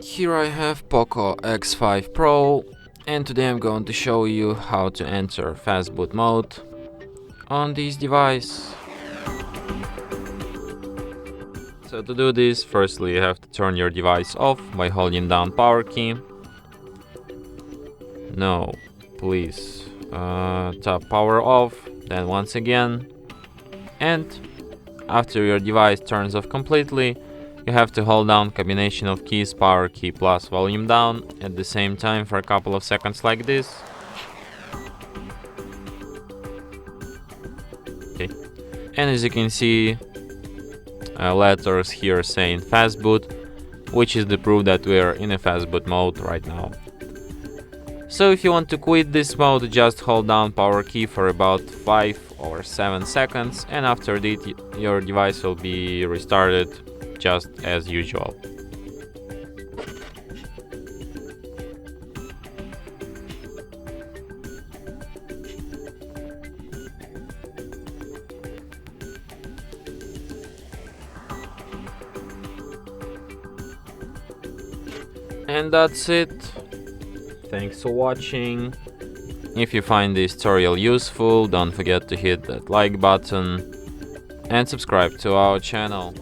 Here I have POCO X5 Pro, and today I'm going to show you how to enter Fastboot mode on this device. So to do this, firstly you have to turn your device off by holding down power key. No, please tap power off, then once again, and after your device turns off completely, you have to hold down combination of keys, power key plus volume down at the same time for a couple of seconds like this. Okay. And as you can see, letters here saying Fastboot, which is the proof that we are in a Fastboot mode right now. So if you want to quit this mode, just hold down power key for about 5 or 7 seconds, and after that your device will be restarted just as usual. And that's it. Thanks for watching. If you find this tutorial useful, don't forget to hit that like button and subscribe to our channel.